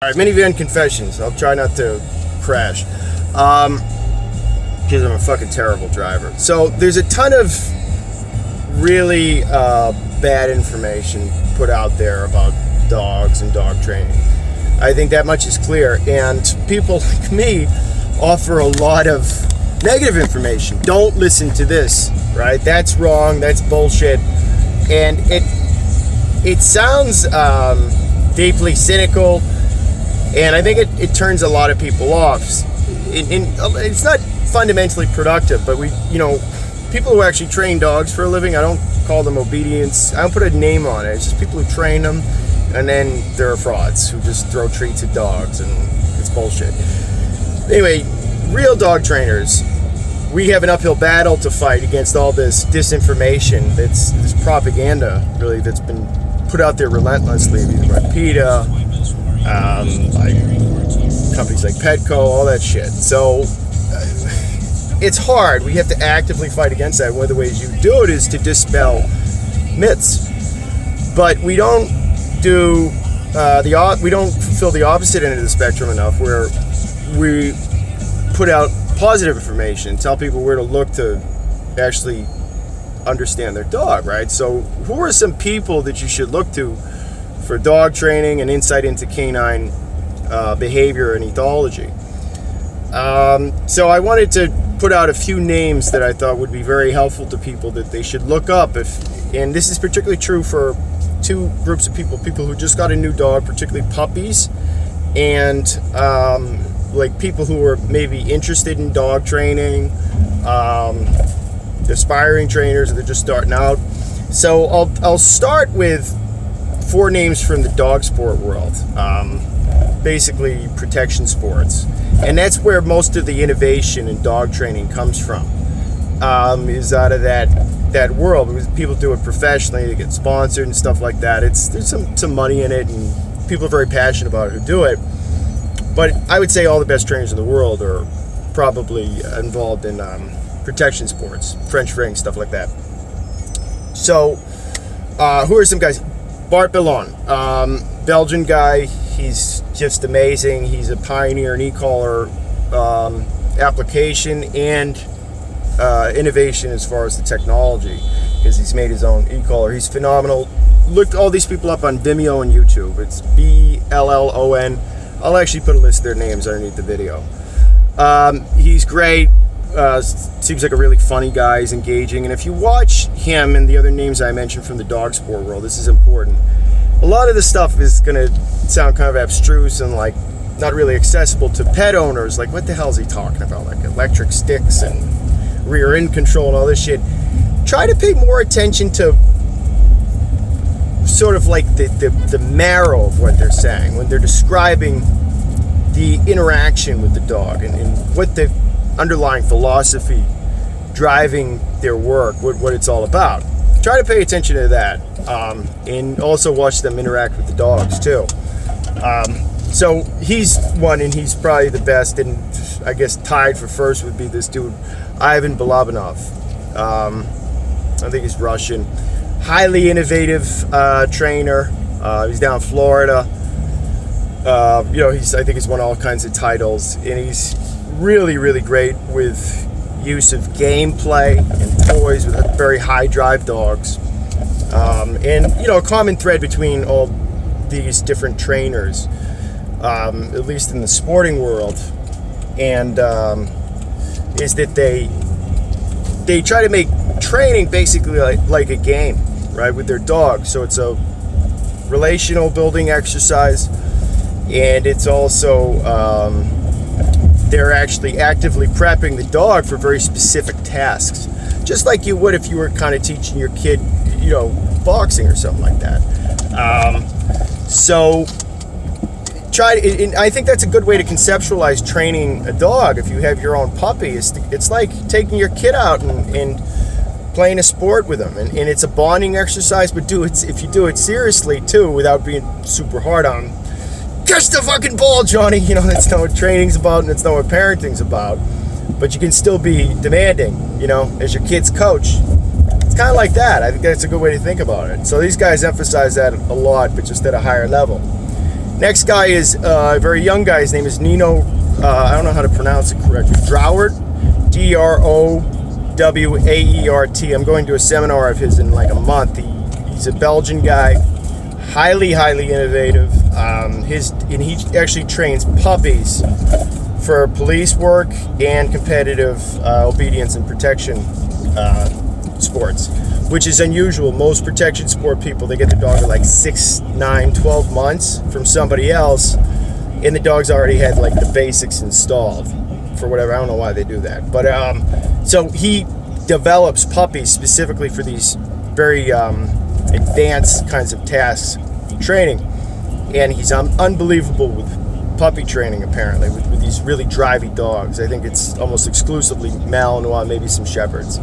All right, minivan confessions. I'll try not to crash, because I'm a fucking terrible driver. So there's a ton of really bad information put out there about dogs and dog training. I think that much is clear, and people like me offer a lot of negative information. Don't listen to this, right? That's wrong. That's bullshit, and it sounds deeply cynical. And I think it turns a lot of people off. It's not fundamentally productive, but people who actually train dogs for a living, I don't call them obedience. I don't put a name on it. It's just people who train them, and then there are frauds who just throw treats at dogs, and it's bullshit. Anyway, real dog trainers, we have an uphill battle to fight against all this disinformation, this propaganda, really, that's been put out there relentlessly by PETA, like companies like Petco, all that shit. So it's hard. We have to actively fight against that. One of the ways you do it is to dispel myths. But we don't do we don't fulfill the opposite end of the spectrum enough, where we put out positive information, tell people where to look to actually understand their dog, right? So who are some people that you should look to for dog training and insight into canine behavior and ethology? So I wanted to put out a few names that I thought would be very helpful to people that they should look up. And this is particularly true for two groups of people who just got a new dog, particularly puppies, and like people who are maybe interested in dog training, aspiring trainers, or they're just starting out. So I'll start with 4 names from the dog sport world, basically protection sports, and that's where most of the innovation in dog training comes from. Is out of that world. Because people do it professionally, they get sponsored and stuff like that. There's some money in it, and people are very passionate about it who do it. But I would say all the best trainers in the world are probably involved in protection sports, French ring, stuff like that. So who are some guys? Bart Bellon, Belgian guy. He's just amazing. He's a pioneer in e-collar application and innovation as far as the technology, because he's made his own e-collar. He's phenomenal. Look all these people up on Vimeo and YouTube. It's Bellon. I'll actually put a list of their names underneath the video. He's great. Seems like a really funny guy. He's engaging, and if you watch him and the other names I mentioned from the dog sport world, this is important. A lot of the stuff is going to sound kind of abstruse and like not really accessible to pet owners. Like, what the hell is he talking about? Like electric sticks and rear end control and all this shit. Try to pay more attention to sort of like the marrow of what they're saying when they're describing the interaction with the dog and what the underlying philosophy driving their work, what it's all about. Try to pay attention to that, and also watch them interact with the dogs too. So he's one, and he's probably the best, and I guess tied for first would be this dude, Balabanov. I think he's Russian. Highly innovative trainer. He's down in Florida. I think he's won all kinds of titles, and he's really, really great with use of gameplay and toys with very high drive dogs. And a common thread between all these different trainers, at least in the sporting world, and is that they try to make training basically like a game, right, with their dog. So it's a relational building exercise, and it's also they're actually actively prepping the dog for very specific tasks, just like you would if you were kind of teaching your kid, boxing or something like that. So I think that's a good way to conceptualize training a dog. If you have your own puppy, it's like taking your kid out and playing a sport with them, and it's a bonding exercise. But if you do it seriously too, without being super hard on them. Catch the fucking ball, Johnny. That's not what training's about, and that's not what parenting's about. But you can still be demanding, as your kid's coach. It's kind of like that. I think that's a good way to think about it. So these guys emphasize that a lot, but just at a higher level. Next guy is a very young guy. His name is Nino, I don't know how to pronounce it correctly, Drowaet, Drowert. I'm going to a seminar of his in like a month. He's a Belgian guy, highly innovative. He actually trains puppies for police work and competitive obedience and protection sports, which is unusual. Most protection sport people, they get the dog at like 6, 9, 12 months from somebody else, and the dog's already had like the basics installed for whatever. I don't know why they do that, but so he develops puppies specifically for these very advanced kinds of tasks and training, and he's unbelievable with puppy training, apparently, with these really drivey dogs. I think it's almost exclusively Malinois, maybe some Shepherds.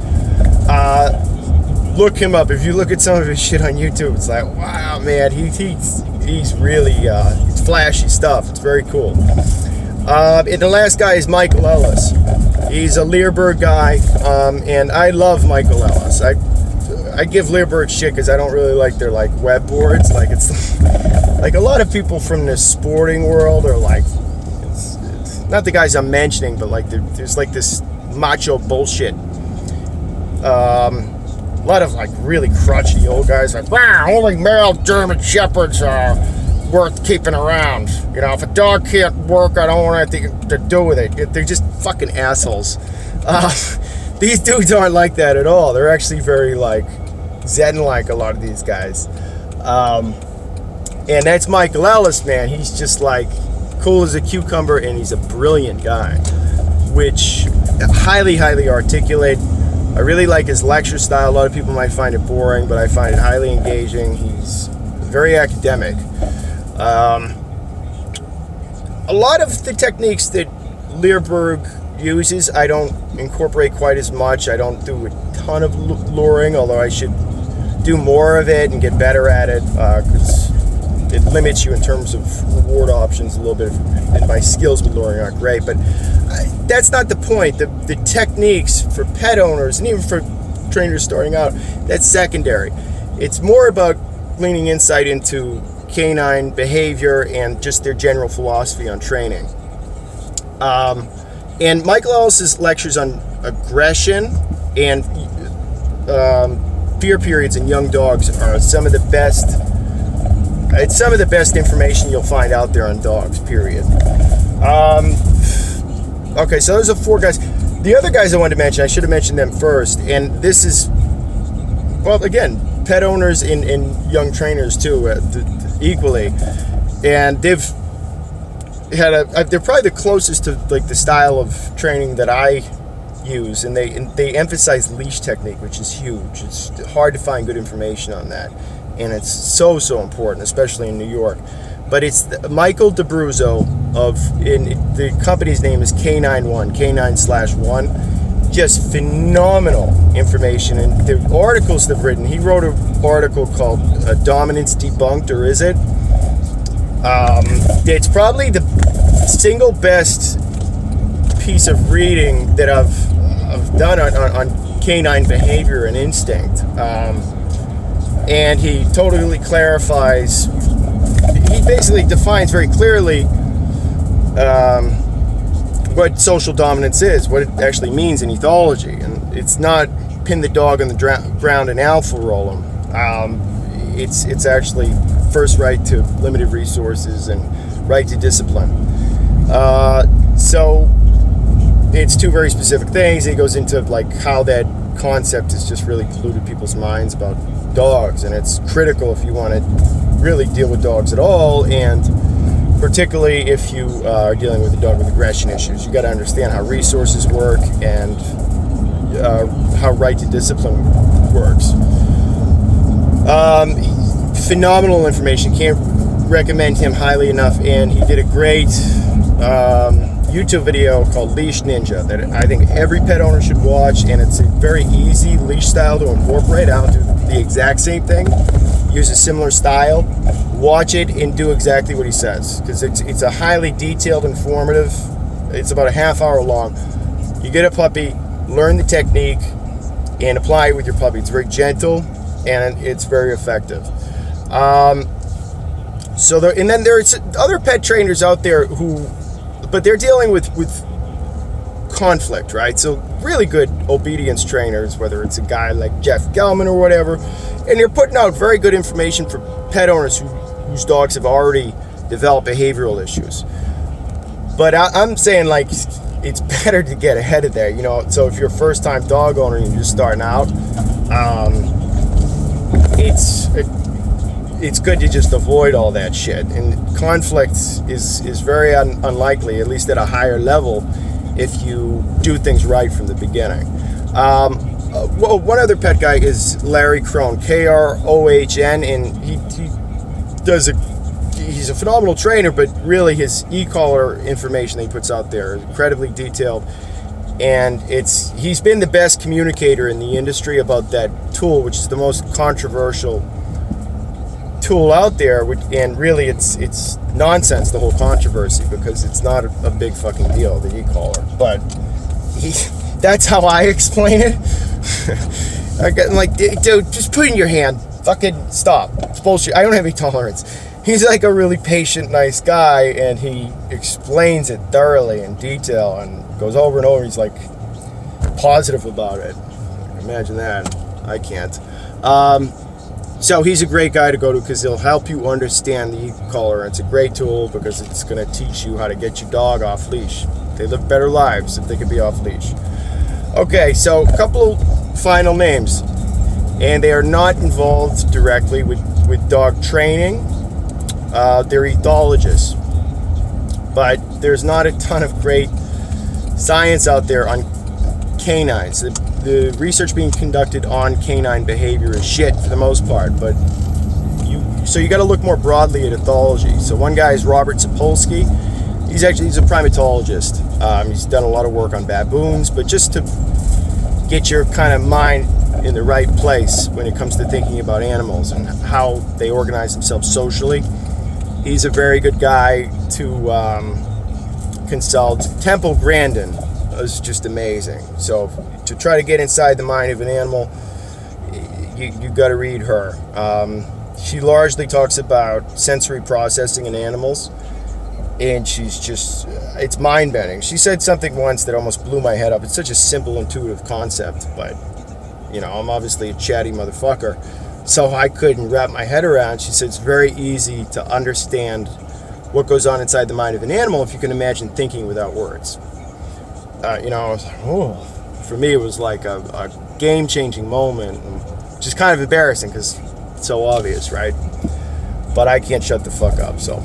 Look him up. If you look at some of his shit on YouTube, it's like, wow, man, he's really, it's flashy stuff. It's very cool. And the last guy is Michael Ellis. He's a Leerburg guy, and I love Michael Ellis. I give Leerburg shit because I don't really like their like web boards. Like, it's like a lot of people from the sporting world are like, it's not the guys I'm mentioning, but like there's like this macho bullshit. A lot of like really crotchety old guys like, wow, only male German Shepherds are worth keeping around. You know, if a dog can't work, I don't want anything to do with it. They're just fucking assholes. These dudes aren't like that at all. They're actually very like Zen-like, a lot of these guys. And that's Michael Ellis, man. He's just like cool as a cucumber, and he's a brilliant guy, which highly articulate. I really like his lecture style. A lot of people might find it boring, but I find it highly engaging. He's very academic. A lot of the techniques that Leerburg uses, I don't incorporate quite as much. I don't do a ton of luring, although I should do more of it and get better at it, because it limits you in terms of reward options a little bit, and my skills with luring aren't great. But that's not the point. The techniques for pet owners and even for trainers starting out, that's secondary. It's more about gleaning insight into canine behavior and just their general philosophy on training. And Michael Ellis's lectures on aggression and fear periods in young dogs are some of the best. It's some of the best information you'll find out there on dogs, period. Okay, so those are 4 guys. The other guys I wanted to mention, I should have mentioned them first, and this is, well, again, pet owners and young trainers too, equally, and they're probably the closest to like the style of training that I use, and they emphasize leash technique, which is huge. It's hard to find good information on that, and it's so important, especially in New York. But it's Michael DeBruzzo the company's name is Canine1. Just phenomenal information, and the articles they've written. He wrote an article called "Dominance Debunked," or is it? It's probably the single best piece of reading that I've done on canine behavior and instinct. And he totally clarifies. He basically defines very clearly what social dominance is, what it actually means in ethology, and it's not pin the dog on the ground and alpha roll him. It's actually first right to limited resources and right to discipline. So it's 2 very specific things. He goes into like how that concept has just really polluted people's minds about dogs, and it's critical if you want to really deal with dogs at all, and particularly if you are dealing with a dog with aggression issues. You got to understand how resources work and how right to discipline works. Phenomenal information. Can't recommend him highly enough. And he did a great YouTube video called Leash Ninja that I think every pet owner should watch, and it's a very easy leash style to incorporate. I don't do the exact same thing, use a similar style. Watch it and do exactly what he says, because it's a highly detailed, informative. It's about a half hour long. You get a puppy, learn the technique, and apply it with your puppy. It's very gentle and it's very effective. So there, and then there's other pet trainers out there but they're dealing with conflict, right? So really good obedience trainers, whether it's a guy like Jeff Gelman or whatever, and they're putting out very good information for pet owners whose dogs have already developed behavioral issues. But I'm saying, like, it's better to get ahead of that, you know. So if you're a first-time dog owner and you're just starting out, it's good to just avoid all that shit. And conflict is very unlikely, at least at a higher level, if you do things right from the beginning. Well, one other pet guy is Larry Krohn, Krohn, and he's a phenomenal trainer, but really his e-collar information that he puts out there is incredibly detailed, and he's been the best communicator in the industry about that tool, which is the most controversial tool out there, and really it's nonsense, the whole controversy, because it's not a big fucking deal, the e-collar. But that's how I explain it. I'm like, dude, just put it in your hand, fucking stop, it's bullshit. I don't have any tolerance. He's like a really patient, nice guy, and he explains it thoroughly in detail and goes over and over. He's like positive about it. Imagine that. I can't. So he's a great guy to go to because he'll help you understand the e-collar. It's a great tool because it's going to teach you how to get your dog off leash. They live better lives if they could be off leash. Okay, so a couple final names, and they are not involved directly with dog training. They're ethologists, but there's not a ton of great science out there on canines. The research being conducted on canine behavior is shit for the most part, but you got to look more broadly at ethology. So one guy is Robert Sapolsky. He's a primatologist. He's done a lot of work on baboons, but just to get your kind of mind in the right place when it comes to thinking about animals and how they organize themselves socially, he's a very good guy to consult. Temple Grandin is just amazing. So to try to get inside the mind of an animal, you got to read her. She largely talks about sensory processing in animals, and it's mind-bending. She said something once that almost blew my head up. It's such a simple, intuitive concept, but you know, I'm obviously a chatty motherfucker, so I couldn't wrap my head around. She said it's very easy to understand what goes on inside the mind of an animal if you can imagine thinking without words. You know, I was like, oh. For me, it was like a game-changing moment, which is kind of embarrassing because it's so obvious, right? But I can't shut the fuck up, so.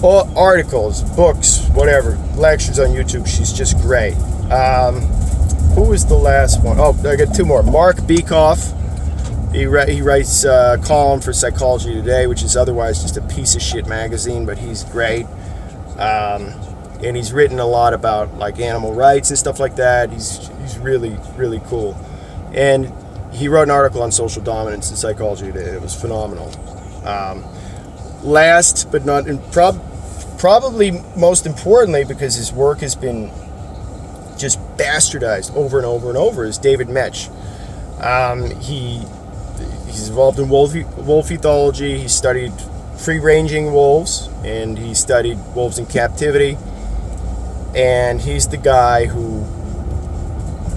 All articles, books, whatever, lectures on YouTube, she's just great. Who was the last one? Oh, I got two more. Mark Bekoff. He writes a column for Psychology Today, which is otherwise just a piece of shit magazine, but he's great. And he's written a lot about like animal rights and stuff like that. He's really, really cool. And he wrote an article on social dominance in Psychology Today. It was phenomenal. Last but not, probably most importantly, because his work has been just bastardized over and over and over, is David Mech. He's involved in wolf ethology. He studied free-ranging wolves, and he studied wolves in captivity. And he's the guy who,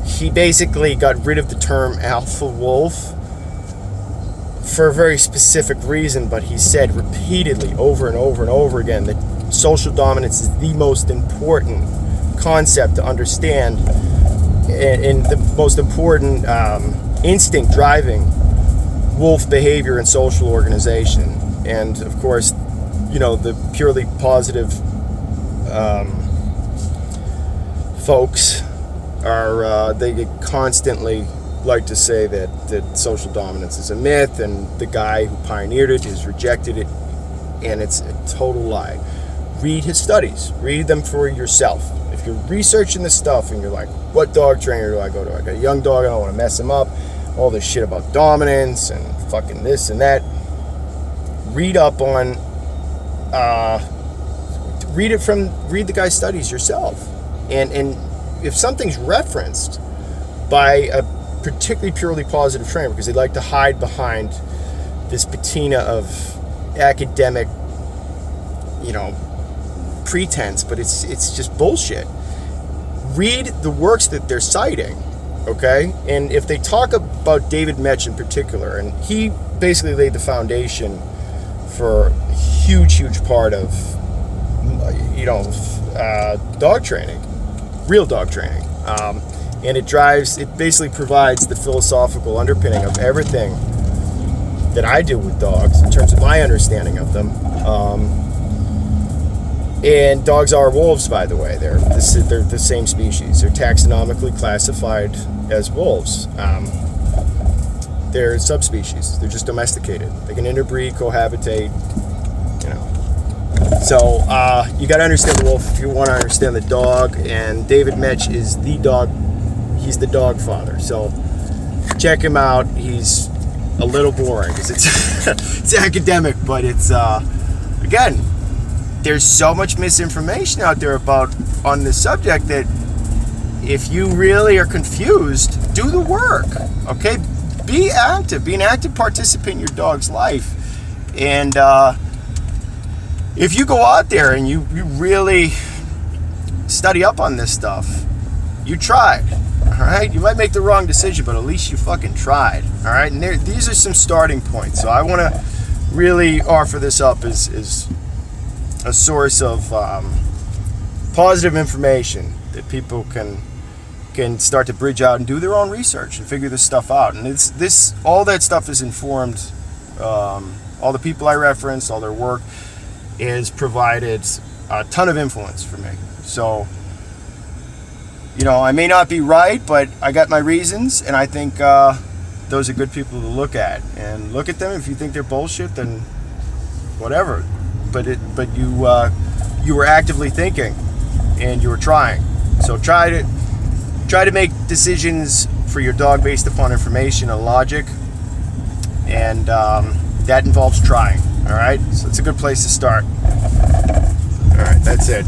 he basically got rid of the term alpha wolf for a very specific reason, but he said repeatedly over and over and over again that social dominance is the most important concept to understand and the most important instinct driving wolf behavior and social organization. And of course, you know, the purely positive folks are they constantly like to say that social dominance is a myth, and the guy who pioneered it has rejected it, and it's a total lie. Read his studies, read them for yourself. If you're researching this stuff and you're like, what dog trainer do I go to? I got a young dog, I don't want to mess him up, all this shit about dominance and fucking this and that. Read up on read the guy's studies yourself. And if something's referenced by a particularly purely positive trainer, because they like to hide behind this patina of academic, pretense, but it's just bullshit. Read the works that they're citing, okay? And if they talk about David Mech in particular, and he basically laid the foundation for a huge part of, dog training, real dog training. And it basically provides the philosophical underpinning of everything that I do with dogs in terms of my understanding of them. And dogs are wolves, by the way. They're the same species. They're taxonomically classified as wolves. They're subspecies. They're just domesticated. They can interbreed, cohabitate, So you got to understand the wolf if you want to understand the dog. And David Mech is the dog. He's the dog father. So check him out. He's a little boring because it's academic, but it's again, there's so much misinformation out there on this subject that if you really are confused, do the work. Okay, be active. Be an active participant in your dog's life. And if you go out there and you really study up on this stuff, you tried. All right, you might make the wrong decision, but at least you fucking tried. All right, and these are some starting points. So I want to really offer this up as a source of positive information that people can start to bridge out and do their own research and figure this stuff out. And all that stuff is informed. All the people I referenced, all their work, is provided a ton of influence for me. So, I may not be right, but I got my reasons, and I think those are good people to look at. And look at them. If you think they're bullshit, then whatever. But you were actively thinking, and you were trying. So try to make decisions for your dog based upon information and logic, and that involves trying. All right, so it's a good place to start. All right, that's it.